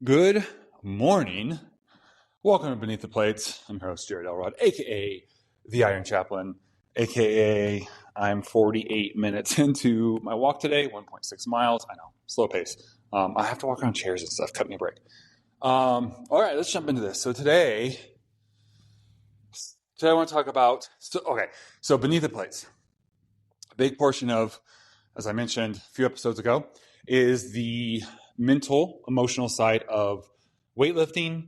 Good morning. Welcome to Beneath the Plates. I'm your host, Jared Elrod, aka the Iron Chaplain, aka I'm 48 minutes into my walk today, 1.6 miles. I know, slow pace. I have to walk on chairs and stuff. Cut me a break. All right, let's jump into this. So today I want to talk about, so Beneath the Plates. A big portion of, as I mentioned a few episodes ago, is the mental, emotional side of weightlifting.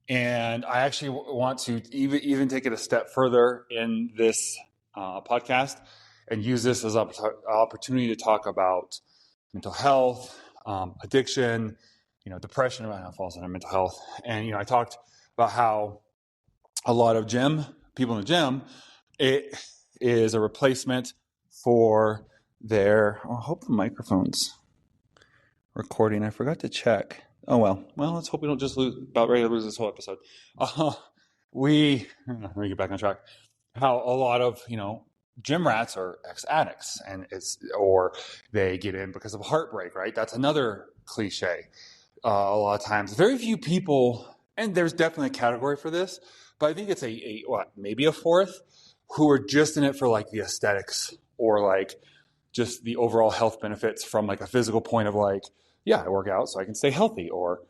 And I actually want to even take it a step further in this podcast and use this as an opportunity to talk about mental health, addiction, depression, around how it falls under mental health. And, I talked about how a lot of people in the gym, it is a replacement for their, I hope the microphone's recording. I forgot to check. Oh, well, let's hope we don't just about ready to lose this whole episode. Let me get back on track. How a lot of, gym rats are ex-addicts or they get in because of heartbreak, right? That's another cliche. A lot of times, very few people, and there's definitely a category for this, but I think it's maybe a fourth who are just in it for like the aesthetics or like just the overall health benefits from like a physical point of like, yeah, I work out so I can stay healthy, or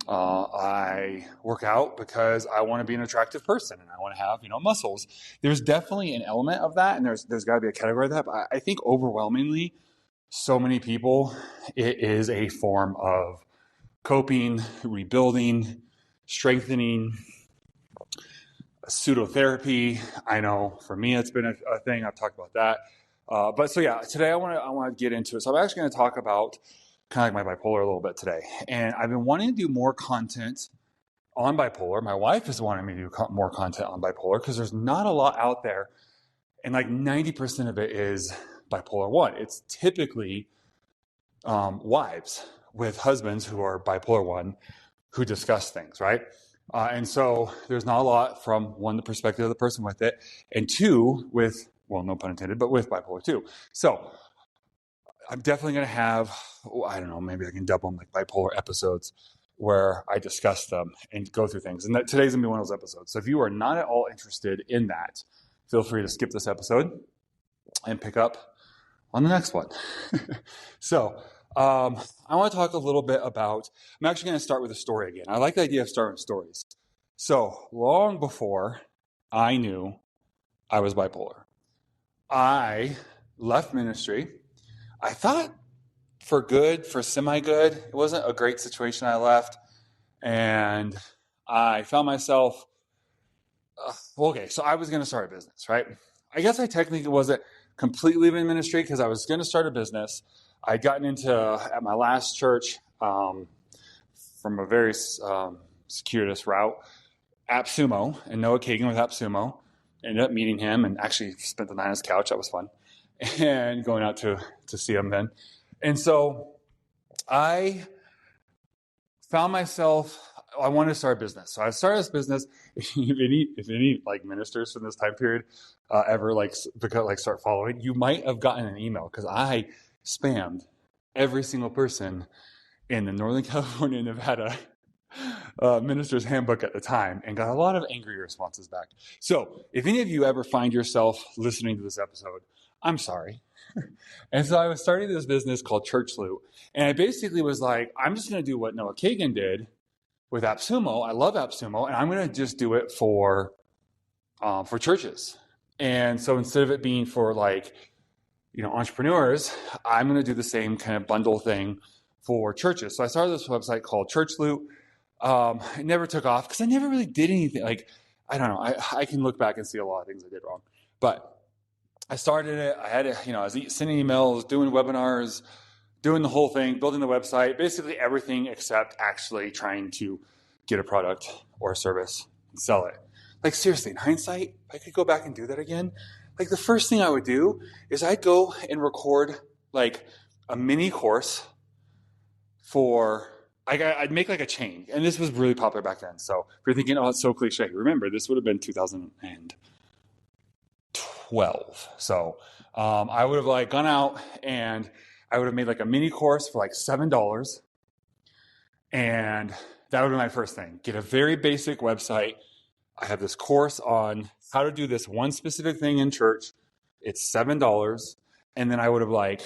I work out because I want to be an attractive person and I want to have, muscles. There's definitely an element of that, and there's got to be a category of that. But I think overwhelmingly, so many people, it is a form of coping, rebuilding, strengthening, pseudotherapy. I know for me, it's been a thing. I've talked about that. But today I want to get into it. So I'm actually going to talk about kind of like my bipolar a little bit today. And I've been wanting to do more content on bipolar. My wife is wanting me to do more content on bipolar because there's not a lot out there. And like 90% of it is bipolar 1. It's typically wives with husbands who are bipolar 1 who discuss things, right? And so there's not a lot from one, the perspective of the person with it, and two, with, well, no pun intended, but with bipolar 2. So I'm definitely going to have, I don't know, maybe I can double them like bipolar episodes where I discuss them and go through things. And today's going to be one of those episodes. So if you are not at all interested in that, feel free to skip this episode and pick up on the next one. So I want to talk a little bit about, I'm actually going to start with a story again. I like the idea of starting with stories. So long before I knew I was bipolar, I left ministry. I thought for good, for semi-good. It wasn't a great situation I left. And I found myself, so I was going to start a business, right? I guess I technically wasn't completely in ministry because I was going to start a business. I'd gotten into, at my last church, from a very circuitous route, AppSumo, and Noah Kagan with AppSumo. Ended up meeting him and actually spent the night on his couch. That was fun. And going out to see him then. And so I found myself, I wanted to start a business. So I started this business. If any like ministers from this time period ever start following, you might have gotten an email because I spammed every single person in the Northern California, Nevada minister's handbook at the time and got a lot of angry responses back. So if any of you ever find yourself listening to this episode, I'm sorry. And so I was starting this business called Church Loot. And I basically was like, I'm just going to do what Noah Kagan did with AppSumo. I love AppSumo, and I'm going to just do it for churches. And so instead of it being for entrepreneurs, I'm going to do the same kind of bundle thing for churches. So I started this website called Church Loot. It never took off because I never really did anything. I don't know. I can look back and see a lot of things I did wrong. But I started it. I had it, I was sending emails, doing webinars, doing the whole thing, building the website, basically everything except actually trying to get a product or a service and sell it. Like seriously, in hindsight, if I could go back and do that again, like the first thing I would do is I'd go and record like a mini course I'd make like a chain. And this was really popular back then. So if you're thinking, oh, it's so cliche, remember, this would have been 2012. So I would have gone out and I would have made like a mini course for like $7. And That would be my first thing. Get a very basic website. I have this course on how to do this one specific thing in church. It's $7. And then I would have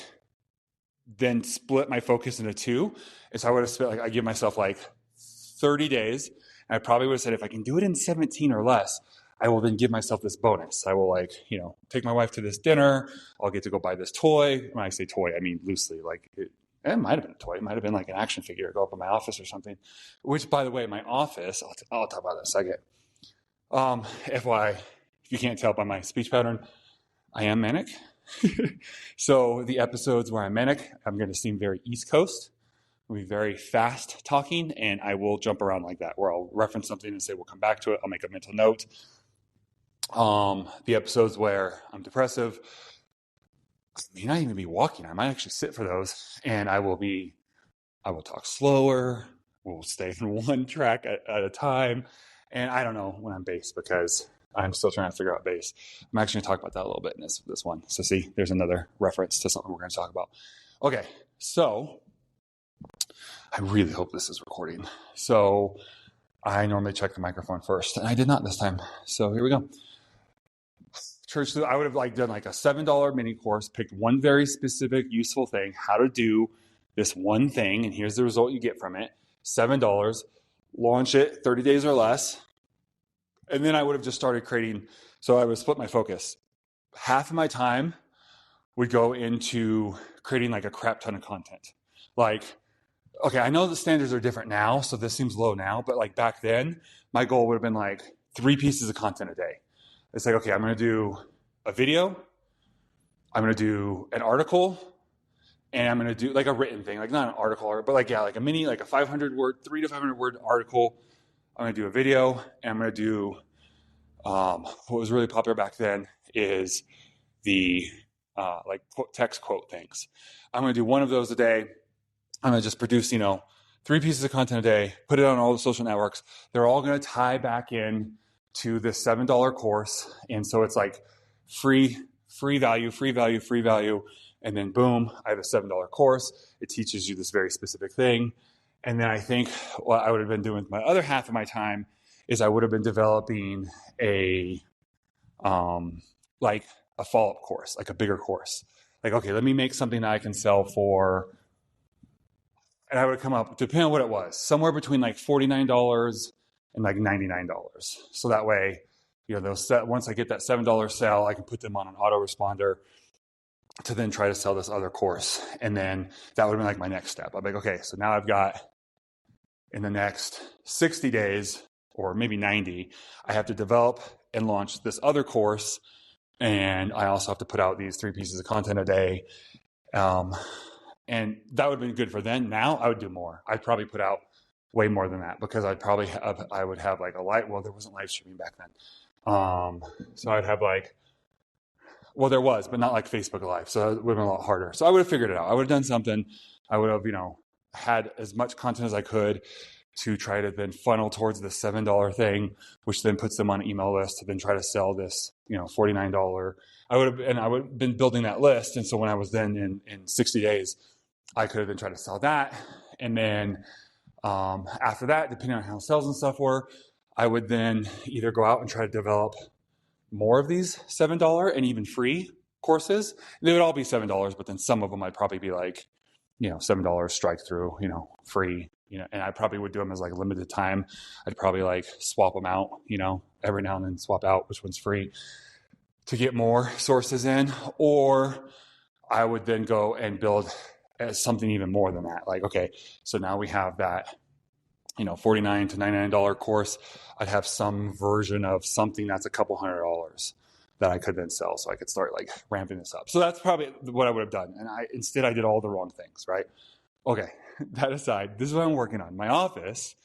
then split my focus into two. And so I would have spent I give myself 30 days. And I probably would have said, if I can do it in 17 or less, I will then give myself this bonus. I will take my wife to this dinner. I'll get to go buy this toy. When I say toy, I mean loosely. It might have been a toy. It might have been an action figure. Go up in my office or something. Which, by the way, my office, I'll talk about that in a second. If you can't tell by my speech pattern, I am manic. So the episodes where I'm manic, I'm going to seem very East Coast. I'll be very fast talking, and I will jump around like that, where I'll reference something and say, we'll come back to it. I'll make a mental note. The episodes where I'm depressive, I may not even be walking. I might actually sit for those, and I will talk slower. We'll stay in one track at a time. And I don't know when I'm bass, because I'm still trying to figure out bass. I'm actually going to talk about that a little bit in this one. So see, there's another reference to something we're going to talk about. Okay, so I really hope this is recording. So I normally check the microphone first, and I did not this time. So here we go. Church, I would have done a $7 mini course, picked one very specific useful thing, how to do this one thing, and here's the result you get from it. $7, launch it 30 days or less. And then I would have just started creating. So I would split my focus. Half of my time would go into creating a crap ton of content. Okay, I know the standards are different now, so this seems low now, but back then, my goal would have been 3 pieces of content a day. It's okay, I'm going to do a video, I'm going to do an article, and I'm going to do a written thing, not an article, but a mini, a 500 word, 300 to 500 word article. I'm going to do a video, and I'm going to do what was really popular back then is the text quote things. I'm going to do one of those a day. I'm going to just produce, 3 pieces of content a day, put it on all the social networks. They're all going to tie back in to this $7 course. And so it's free value. And then boom, I have a $7 course. It teaches you this very specific thing. And then I think what I would have been doing with my other half of my time is I would have been developing a follow-up course, a bigger course. Okay, let me make something that I can sell for, and I would have come up, depending on what it was, somewhere between $49 and $99. So that way, once I get that $7 sale, I can put them on an autoresponder to then try to sell this other course. And then that would have been my next step. I'd be okay, so now I've got, in the next 60 days, or maybe 90, I have to develop and launch this other course. And I also have to put out these 3 pieces of content a day. And that would have been good for then. Now I would do more. I'd probably put out way more than that, because I would have a live, well, there wasn't live streaming back then. So I'd have well, there was, but not Facebook Live. So it would have been a lot harder. So I would have figured it out. I would have done something. I would have, had as much content as I could to try to then funnel towards the $7 thing, which then puts them on an email list to then try to sell this, $49. I would have been building that list. And so when I was then in 60 days, I could have then tried to sell that. And then after that, depending on how sales and stuff were, I would then either go out and try to develop more of these $7 and even free courses. They would all be $7, but then some of them I'd probably be $7 strike through, free, and I probably would do them as limited time. I'd probably swap them out, every now and then swap out which one's free to get more sources in, or I would then go and build something even more than that. Okay, so now we have that, $49 to $99 course. I'd have some version of something that's a couple $100 that I could then sell, so I could start ramping this up. So that's probably what I would have done. And instead I did all the wrong things, right? Okay, that aside, this is what I'm working on. My office,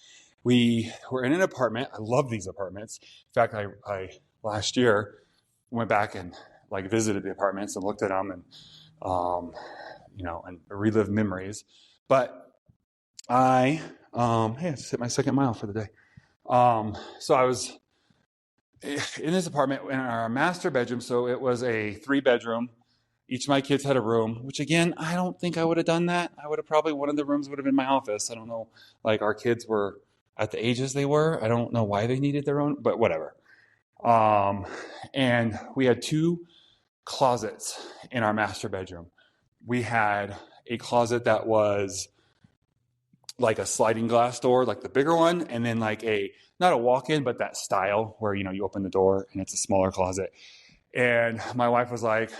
we were in an apartment. I love these apartments. In fact, I last year went back and visited the apartments and looked at them and, and relived memories. But I just hit my second mile for the day. So I was in this apartment in our master bedroom. So it was a 3-bedroom. Each of my kids had a room, which again, I don't think I would have done that. I would have probably, one of the rooms would have been my office. I don't know. Our kids were, at the ages they were. I don't know why they needed their own, but whatever. Um, and we had two closets in our master bedroom. We had a closet that was like a sliding glass door, like the bigger one, and then like a not a walk-in, but that style where you open the door and it's a smaller closet. And my wife was like,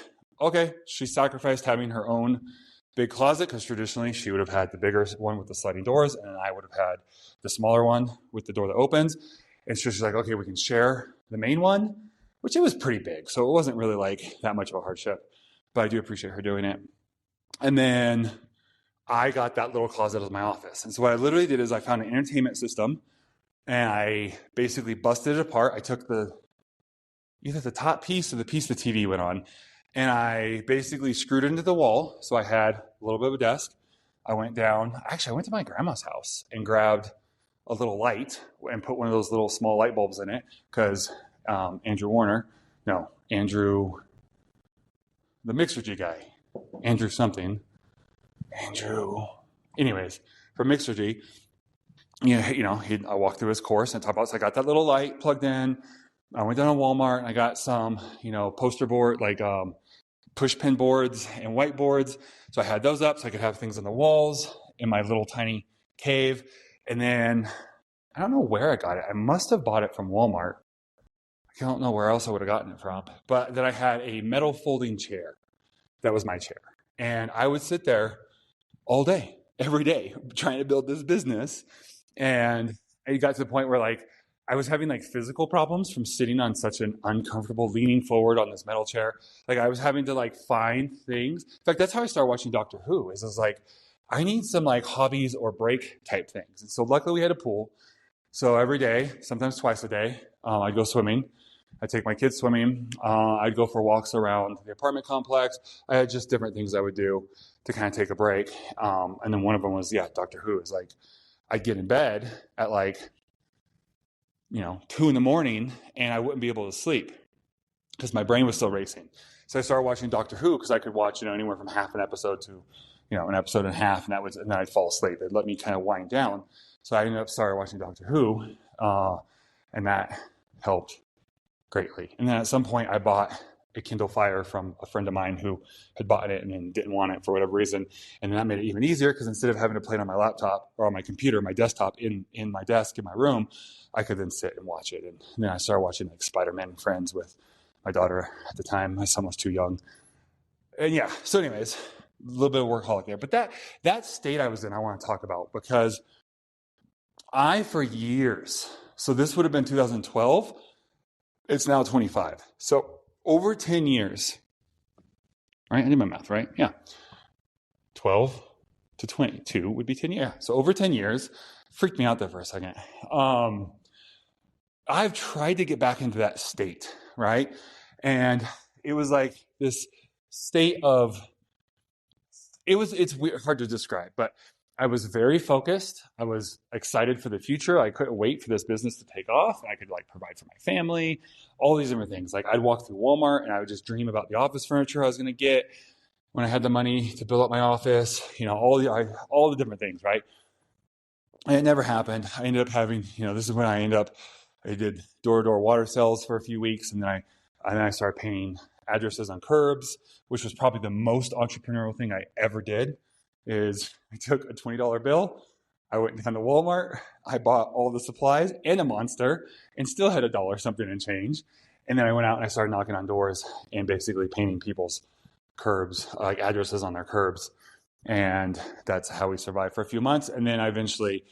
okay, she sacrificed having her own big closet because traditionally she would have had the bigger one with the sliding doors, and I would have had the smaller one with the door that opens. And so she's like, okay, we can share the main one, which it was pretty big, so it wasn't really like that much of a hardship. But I do appreciate her doing it. And then I got that little closet as my office. And so what I literally did is I found an entertainment system and I basically busted it apart. I took either the top piece or the piece the TV went on, and I basically screwed it into the wall. So I had a little bit of a desk. I went down. Actually, I went to my grandma's house and grabbed a little light and put one of those little small light bulbs in it because Andrew, the Mixergy guy, Andrew something. Anyways, from Mixergy, I walked through his course and talked about, so I got that little light plugged in. I went down to Walmart and I got some, poster board, like push pin boards and whiteboards. So I had those up so I could have things on the walls in my little tiny cave. And then I don't know where I got it. I must have bought it from Walmart. I don't know where else I would have gotten it from. But then I had a metal folding chair. That was my chair. And I would sit there all day, every day, trying to build this business. And it got to the point where I was having physical problems from sitting on such an uncomfortable, leaning forward on this metal chair. I was having to find things. In fact, that's how I started watching Doctor Who. Is I was like, I need some hobbies or break type things. And so luckily we had a pool. So every day, sometimes twice a day, I'd go swimming. I'd take my kids swimming. I'd go for walks around the apartment complex. I had just different things I would do to kind of take a break. And then one of them was, Doctor Who. Is I'd get in bed at 2 a.m. and I wouldn't be able to sleep because my brain was still racing. So I started watching Doctor Who because I could watch, anywhere from half an episode to, an episode and a half, and then I'd fall asleep. It'd let me kind of wind down. So I ended up started watching Doctor Who, and that helped greatly. And then at some point I bought a Kindle Fire from a friend of mine who had bought it and then didn't want it for whatever reason. And that made it even easier because instead of having to play it on my laptop or on my computer, my desktop in my desk in my room, I could then sit and watch it. And then I started watching Spider-Man and Friends with my daughter at the time. My son was too young. And so anyways, a little bit of workaholic there. But that state I was in, I want to talk about because for years, so this would have been 2012, it's now 25. So over 10 years, right? I did my math, right? Yeah. 12 to 22 would be 10 years. So over 10 years, freaked me out there for a second. I've tried to get back into that state, right? And it was this state of, it's weird, hard to describe, but I was very focused. I was excited for the future. I couldn't wait for this business to take off. And I could provide for my family, all these different things. I'd walk through Walmart and I would just dream about the office furniture I was going to get when I had the money to build up my office, all the different things, right? And it never happened. I ended up having, this is when I did door-to-door water sales for a few weeks. And then I started painting addresses on curbs, which was probably the most entrepreneurial thing I ever did. Is I took a $20 bill, I went down to Walmart, I bought all the supplies and a Monster, and still had $1 something and change. And then I went out and I started knocking on doors and basically painting people's curbs, addresses on their curbs. And that's how we survived for a few months. And then I eventually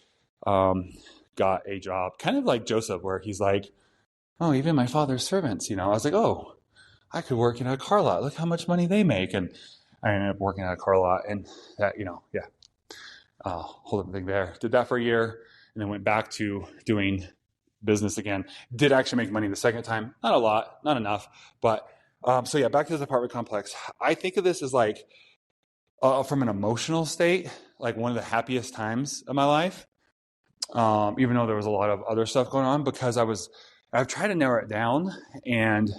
got a job, kind of like Joseph, where he's like, oh, even my father's servants, I was like, oh, I could work in a car lot. Look how much money they make. And I ended up working at a car lot, and that, whole different thing there. Did that for a year, and then went back to doing business again. Did actually make money the second time. Not a lot, not enough, but back to this apartment complex. I think of this as from an emotional state, one of the happiest times of my life, even though there was a lot of other stuff going on, because I've tried to narrow it down, and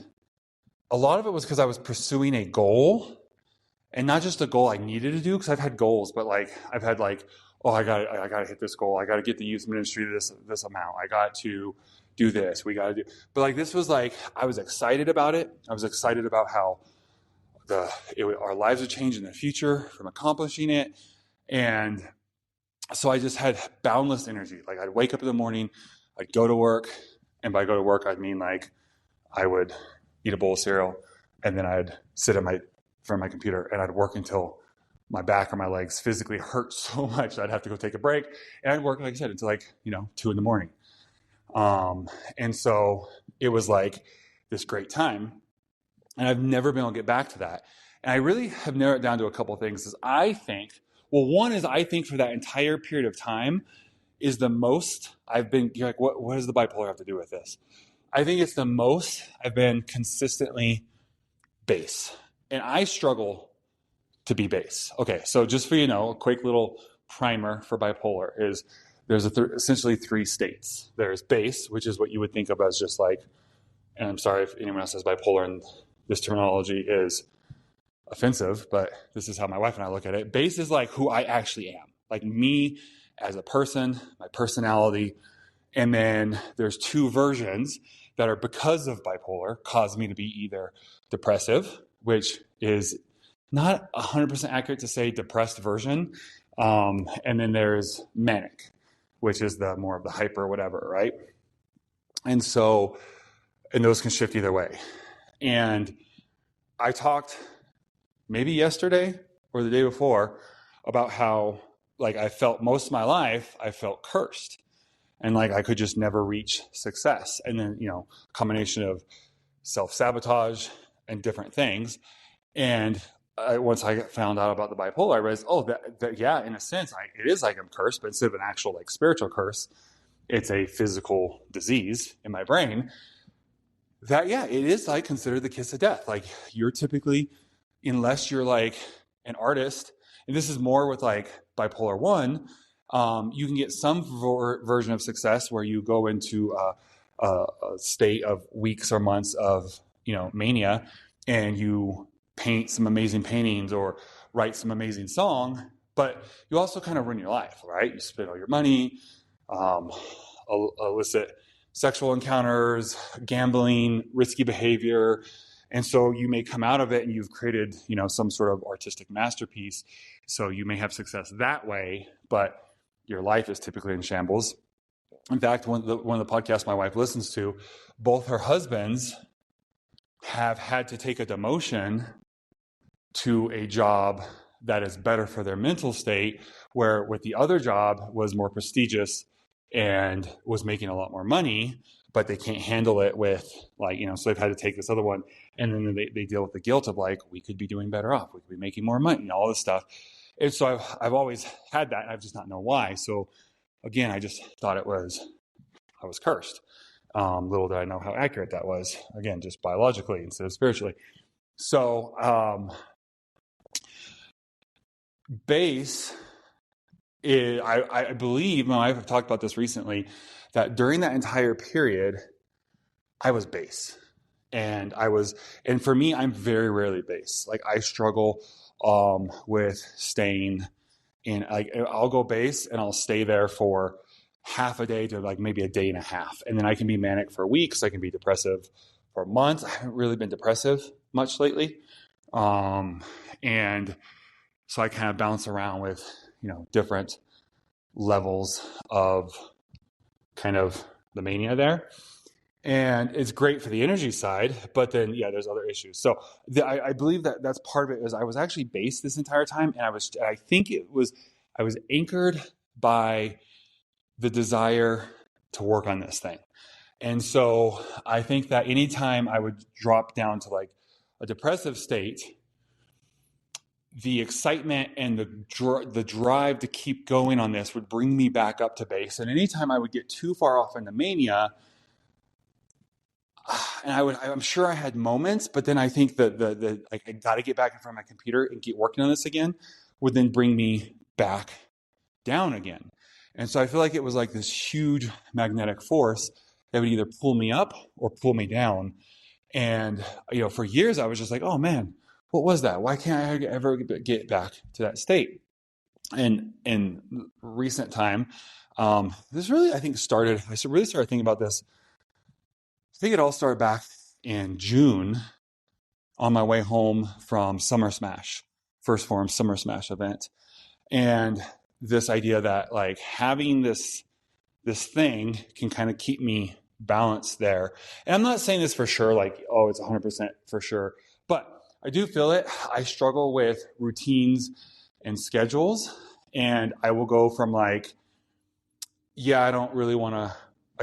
a lot of it was because I was pursuing a goal. And not just a goal I needed to do, because I've had goals, but I've had oh, I got to hit this goal. I got to get the youth ministry to this amount. I got to do this. We got to do. But like this was like I was excited about it. I was excited about how our lives would change in the future from accomplishing it, and so I just had boundless energy. Like I'd wake up in the morning, I'd go to work, and by go to work I'd mean like I would eat a bowl of cereal, and then I'd sit at my front of my computer and I'd work until my back or my legs physically hurt so much I'd have to go take a break, and I'd work like I said until like 2 in the morning. And so it was like this great time, and I've never been able to get back to that. And I really have narrowed it down to a couple of things. Is I think, well, one is I think for that entire period of time is the most I've been. You're like, what does the bipolar have to do with this? I think it's the most I've been consistently base, and I struggle to be base. Okay, so just for a quick little primer for bipolar is there's essentially three states. There's base, which is what you would think of as just like, and I'm sorry if anyone else has bipolar and this terminology is offensive, but this is how my wife and I look at it. Base is like who I actually am, like me as a person, my personality. And then there's two versions that are, because of bipolar, cause me to be either depressive, which is not 100% accurate to say depressed version. And then there's manic, which is the more of the hyper whatever, right? And those can shift either way. And I talked maybe yesterday or the day before about how like I felt most of my life, I felt cursed. And like I could just never reach success. And then, a combination of self-sabotage and different things. And once I found out about the bipolar, I realized, yeah, in a sense, it is like I'm cursed, but instead of an actual like spiritual curse, it's a physical disease in my brain. That, yeah, it is like considered the kiss of death. Like you're typically, unless you're like an artist, and this is more with like bipolar 1, you can get some version of success where you go into a state of weeks or months of mania, and you paint some amazing paintings or write some amazing song, but you also kind of ruin your life, right? You spend all your money, illicit sexual encounters, gambling, risky behavior. And so you may come out of it and you've created, some sort of artistic masterpiece. So you may have success that way, but your life is typically in shambles. In fact, one of the podcasts my wife listens to, both her husbands have had to take a demotion to a job that is better for their mental state, where with the other job was more prestigious and was making a lot more money, but they can't handle it with so they've had to take this other one. And then they deal with the guilt of like, we could be doing better off. We could be making more money, all this stuff. And so I've always had that, and I've just not known why. So again, I just thought I was cursed. Little did I know how accurate that was. Again, just biologically instead of spiritually. So base is, I believe, my wife have talked about this recently, that during that entire period, I was base. And for me, I'm very rarely base. Like I struggle with staying in, like I'll go base and I'll stay there for half a day to like maybe a day and a half. And then I can be manic for weeks. I can be depressive for months. I haven't really been depressive much lately. And so I kind of bounce around with, different levels of kind of the mania there. And it's great for the energy side, but then, yeah, there's other issues. So I believe that's part of it. Is I was actually based this entire time, and I was anchored by the desire to work on this thing. And so I think that anytime I would drop down to like a depressive state, the excitement and the drive to keep going on this would bring me back up to base. And anytime I would get too far off into mania, and I'm sure I had moments, but then I think that like I got to get back in front of my computer and get working on this again would then bring me back down again. And so I feel like it was like this huge magnetic force that would either pull me up or pull me down. And, for years I was just like, oh man, what was that? Why can't I ever get back to that state? And in recent time, this really, I think, I really started thinking about this. I think it all started back in June on my way home from Summer Smash, First Form Summer Smash event. And this idea that like having this thing can kind of keep me balanced there. And I'm not saying this for sure, like, oh, it's 100% for sure, but I do feel it. I struggle with routines and schedules, and I will go from like, yeah, I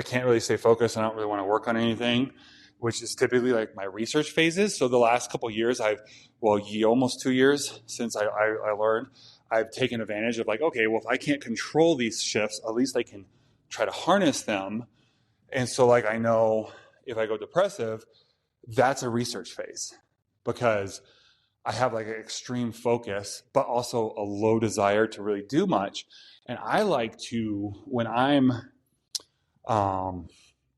can't really stay focused. I don't really want to work on anything, which is typically like my research phases. So the last couple of years, almost 2 years since I learned, I've taken advantage of like, okay, well, if I can't control these shifts, at least I can try to harness them. And so like, I know if I go depressive, that's a research phase because I have like an extreme focus, but also a low desire to really do much. And I like to, when I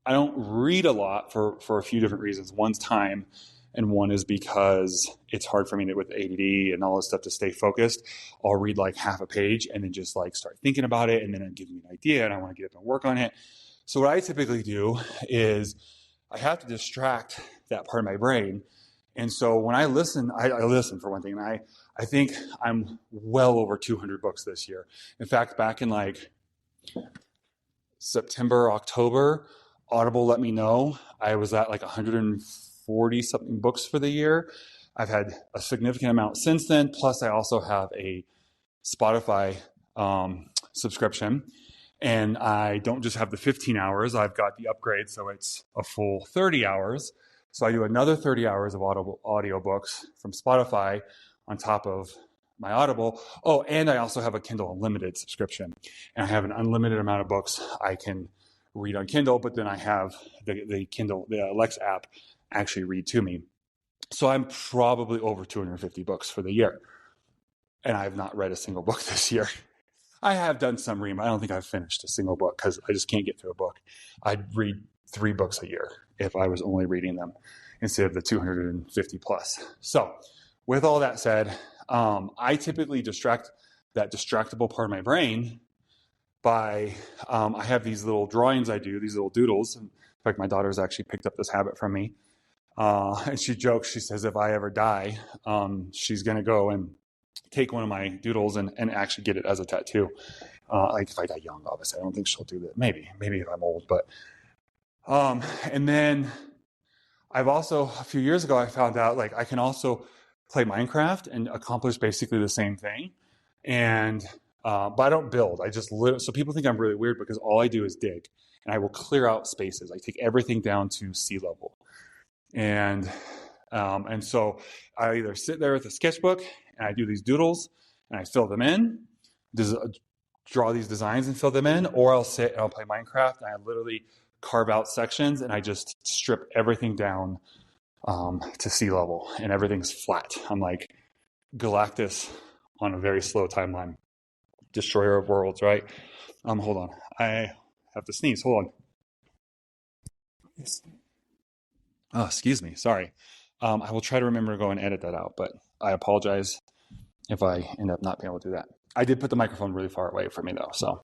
don't read a lot for a few different reasons. One's time, and one is because it's hard for me with ADD and all this stuff to stay focused. I'll read like half a page and then just like start thinking about it, and then it gives me an idea and I want to get up and work on it. So what I typically do is I have to distract that part of my brain. And so when I listen for one thing, and I think I'm well over 200 books this year. In fact, back in like September, October, Audible let me know I was at like 140 something books for the year. I've had a significant amount since then. Plus, I also have a Spotify subscription. And I don't just have the 15 hours, I've got the upgrade, so it's a full 30 hours. So I do another 30 hours of audio books from Spotify on top of my Audible. Oh, and I also have a Kindle Unlimited subscription. And I have an unlimited amount of books I can read on Kindle, but then I have the Kindle, the Alexa app actually read to me. So I'm probably over 250 books for the year. And I have not read a single book this year. I have done some reading. I don't think I've finished a single book because I just can't get through a book. I'd read 3 books a year if I was only reading them instead of the 250 plus. So with all that said, I typically distract that distractible part of my brain by, I have these little drawings I do, these little doodles. In fact, my daughter's actually picked up this habit from me. And she jokes, she says, if I ever die, she's going to go and take one of my doodles and actually get it as a tattoo. Like if I die young, obviously, I don't think she'll do that. Maybe if I'm old, but, and then I've also, a few years ago, I found out like I can also play Minecraft and accomplish basically the same thing. And, but I don't build. I just live. So people think I'm really weird because all I do is dig and I will clear out spaces. I take everything down to sea level. And so I either sit there with a sketchbook and I do these doodles and I fill them in, draw these designs and fill them in, or I'll sit and I'll play Minecraft and I literally carve out sections and I just strip everything down to sea level and everything's flat. I'm like Galactus on a very slow timeline, destroyer of worlds, right? Hold on, I have to sneeze. Hold on. Oh, excuse me. Sorry. I will try to remember to go and edit that out, but I apologize if I end up not being able to do that. I did put the microphone really far away from me though. So,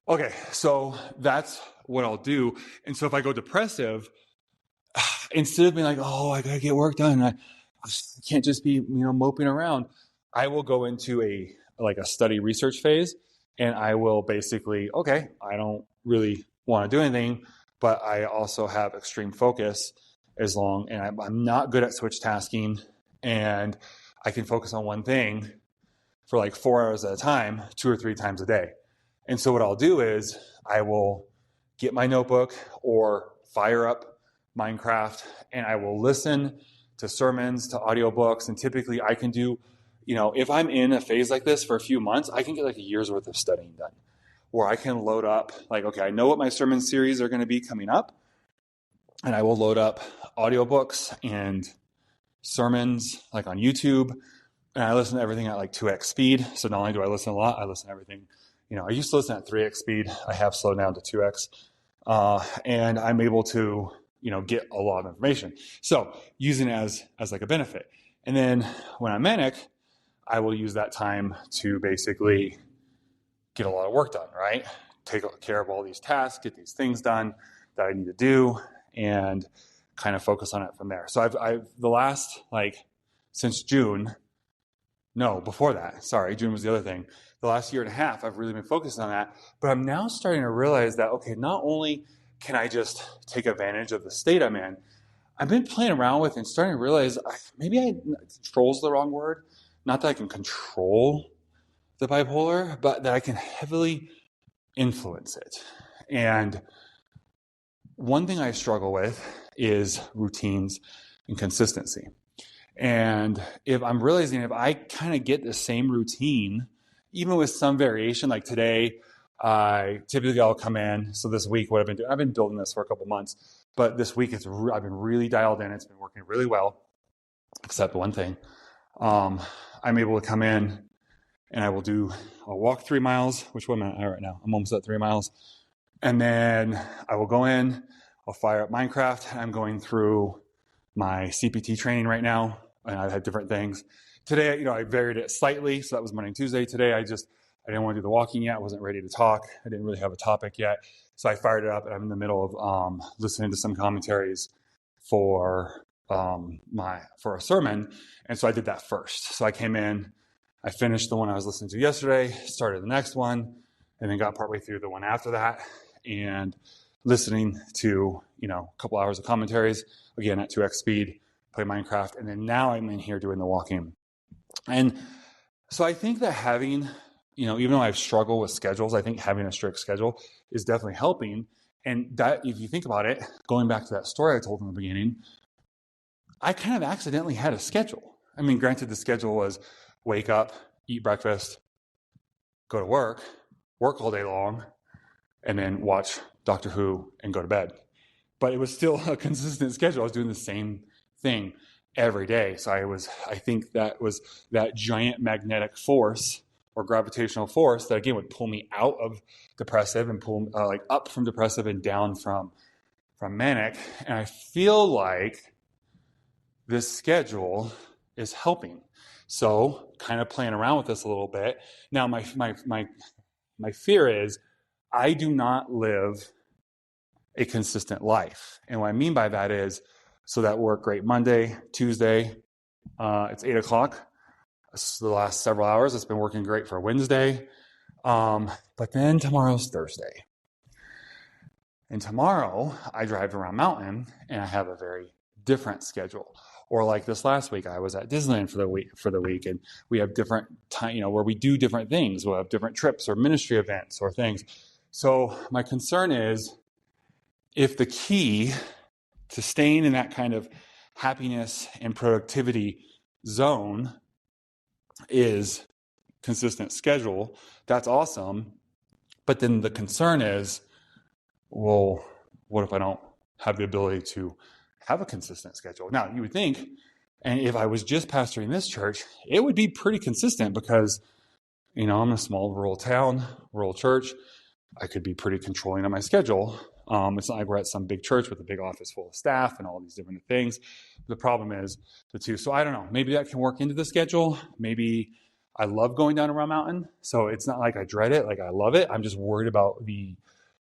okay. So that's what I'll do. And so if I go depressive, instead of being like, oh, I gotta get work done, I can't just be, moping around, I will go into a study research phase and I will basically, okay, I don't really want to do anything, but I also have extreme focus and I'm not good at switch tasking and I can focus on one thing for like 4 hours at a time, 2 or 3 times a day. And so what I'll do is I will get my notebook or fire up Minecraft and I will listen to sermons, to audiobooks. And typically I can do, if I'm in a phase like this for a few months, I can get like a year's worth of studying done. Or I can load up, like, okay, I know what my sermon series are going to be coming up. And I will load up audiobooks and sermons like on YouTube. And I listen to everything at like 2x speed. So not only do I listen a lot, I listen to everything. I used to listen at 3x speed. I have slowed down to 2x. And I'm able to, get a lot of information. So using it as like a benefit. And then when I'm manic, I will use that time to basically get a lot of work done, right? Take care of all these tasks, get these things done that I need to do, and kind of focus on it from there. So I've the last, since June, no, before that, sorry, June was the other thing. The last year and a half, I've really been focused on that. But I'm now starting to realize that, okay, not only can I just take advantage of the state I'm in, I've been playing around with and starting to realize control's the wrong word. Not that I can control the bipolar, but that I can heavily influence it. And one thing I struggle with is routines and consistency. And if I'm realizing if I kind of get the same routine, even with some variation, like today, I'll come in. So this week, what I've been doing, I've been building this for a couple months, but this week I've been really dialed in. It's been working really well, except one thing. I'm able to come in and I'll walk 3 miles, which one am I at right now? I'm almost at 3 miles. And then I will go in, I'll fire up Minecraft. I'm going through my CPT training right now, and I've had different things. Today, I varied it slightly, so that was Monday and Tuesday. Today, I didn't want to do the walking yet. I wasn't ready to talk. I didn't really have a topic yet. So I fired it up, and I'm in the middle of listening to some commentaries for a sermon, and so I did that first. So I came in, I finished the one I was listening to yesterday, started the next one, and then got partway through the one after that, and listening to, a couple hours of commentaries, again, at 2x speed, play Minecraft, and then now I'm in here doing the walking. And so I think that having, even though I've struggled with schedules, I think having a strict schedule is definitely helping. And that, if you think about it, going back to that story I told in the beginning, I kind of accidentally had a schedule. I mean, granted, the schedule was wake up, eat breakfast, go to work all day long, and then watch Doctor Who and go to bed. But it was still a consistent schedule. I was doing the same thing every day. So I think that was that giant magnetic force or gravitational force that, again, would pull me out of depressive and pull up from depressive and down from manic. And I feel like this schedule is helping. So kind of playing around with this a little bit. Now, my fear is I do not live a consistent life. And what I mean by that is, so that work great Monday, Tuesday, it's 8:00. So the last several hours, it's been working great for Wednesday. But then tomorrow's Thursday. And tomorrow I drive around Mountain and I have a very different schedule. Or like this last week, I was at Disneyland for the week, and we have different time, where we do different things. We'll have different trips or ministry events or things. So my concern is if the key to staying in that kind of happiness and productivity zone is consistent schedule, that's awesome. But then the concern is, well, what if I don't have the ability to have a consistent schedule? Now, you would think, and if I was just pastoring this church, it would be pretty consistent because, I'm in a small rural town, rural church. I could be pretty controlling on my schedule. It's not like we're at some big church with a big office full of staff and all these different things. The problem is the two. So I don't know. Maybe that can work into the schedule. Maybe I love going down around Mountain. So it's not like I dread it. Like I love it. I'm just worried about the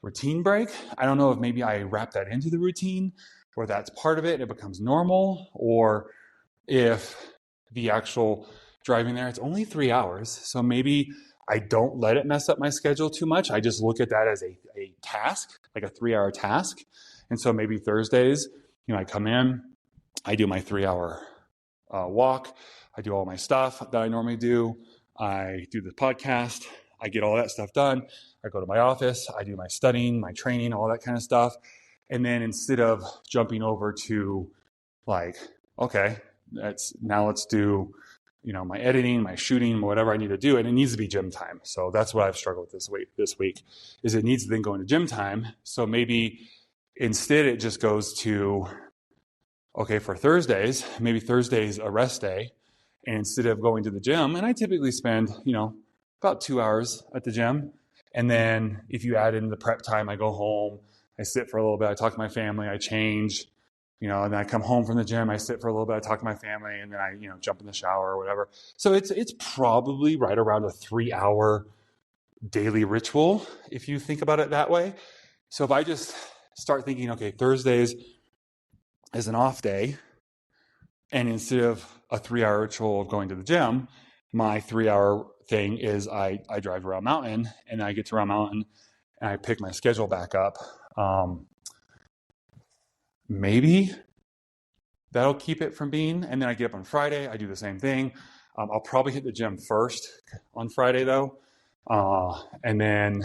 routine break. I don't know if maybe I wrap that into the routine or that's part of it and it becomes normal, or if the actual driving there, it's only 3 hours. So maybe I don't let it mess up my schedule too much. I just look at that as a task, like a 3-hour task. And so maybe Thursdays, I come in, I do my 3-hour walk. I do all my stuff that I normally do. I do the podcast. I get all that stuff done. I go to my office. I do my studying, my training, all that kind of stuff. And then instead of jumping over to okay, let's do, my editing, my shooting, whatever I need to do, and it needs to be gym time. So that's what I've struggled with this week, is it needs to then go into gym time. So maybe instead it just goes to, okay, for Thursdays, maybe Thursday's a rest day. And instead of going to the gym, and I typically spend, about 2 hours at the gym. And then if you add in the prep time, I go home, I sit for a little bit, I talk to my family, I change, And then I come home from the gym, I sit for a little bit, I talk to my family, and then I, jump in the shower or whatever. So it's probably right around a 3-hour daily ritual, if you think about it that way. So if I just start thinking, okay, Thursdays is an off day, and instead of a 3-hour ritual of going to the gym, my 3-hour thing is I drive around mountain, and I get to Round Mountain and I pick my schedule back up. Maybe that'll keep it from being, and then I get up on Friday, I do the same thing. I'll probably hit the gym first on Friday though. And then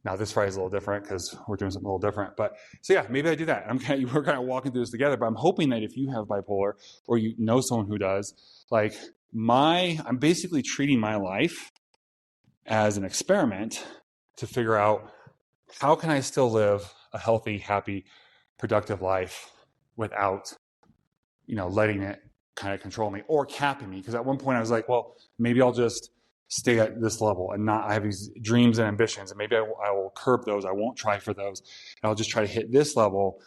now this Friday is a little different because we're doing something a little different. But so yeah, maybe I do that. We're kind of walking through this together, but I'm hoping that if you have bipolar or you know someone who does, like I'm basically treating my life as an experiment to figure out how can I still live a healthy, happy, productive life without, letting it kind of control me or capping me. Because at one point I was like, well, maybe I'll just stay at this level and I have these dreams and ambitions, and maybe I will curb those. I won't try for those. And I'll just try to hit this level.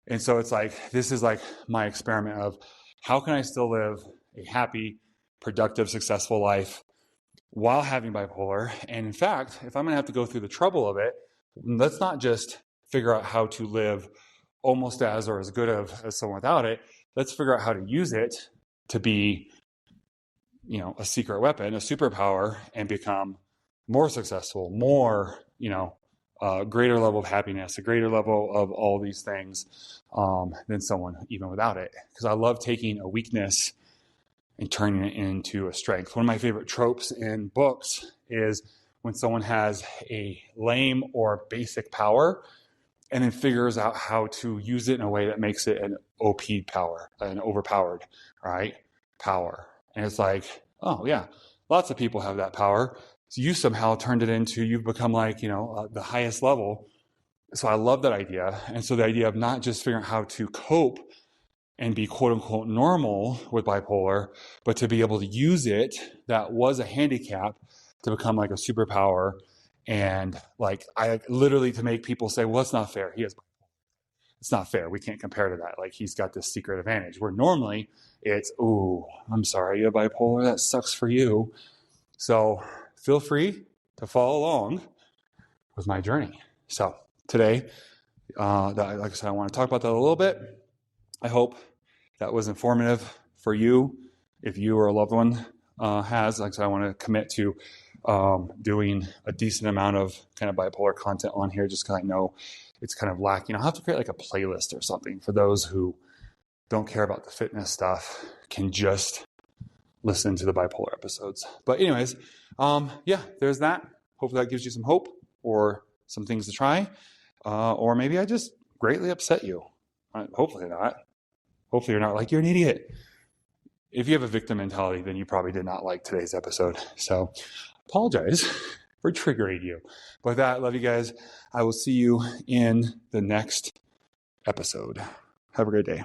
And so it's like, this is like my experiment of how can I still live a happy, productive, successful life while having bipolar. And in fact, if I'm going to have to go through the trouble of it, let's not just figure out how to live almost as or as good as someone without it. Let's figure out how to use it to be, a secret weapon, a superpower, and become more successful, more, greater level of happiness, a greater level of all these things than someone even without it. Because I love taking a weakness and turning it into a strength. One of my favorite tropes in books is when someone has a lame or basic power and then figures out how to use it in a way that makes it an OP power, an overpowered, right? Power. And it's like, oh yeah, lots of people have that power. So you somehow turned it into, you've become like, the highest level. So I love that idea. And so the idea of not just figuring out how to cope and be quote unquote normal with bipolar, but to be able to use it, that was a handicap, to become like a superpower. And like, I literally, to make people say, well, it's not fair. It's not fair. We can't compare to that. Like, he's got this secret advantage where normally it's, ooh, I'm sorry, you have bipolar. That sucks for you. So feel free to follow along with my journey. So today, like I said, I want to talk about that a little bit. I hope that was informative for you. If you or a loved one has, like I said, I want to commit to doing a decent amount of kind of bipolar content on here, just because I know it's kind of lacking. I'll have to create like a playlist or something for those who don't care about the fitness stuff, can just listen to the bipolar episodes. But anyways, yeah, there's that. Hopefully that gives you some hope or some things to try. Or maybe I just greatly upset you. Hopefully not. Hopefully you're not like, you're an idiot. If you have a victim mentality, then you probably did not like today's episode. So apologize for triggering you. But with that, love you guys. I will see you in the next episode. Have a great day.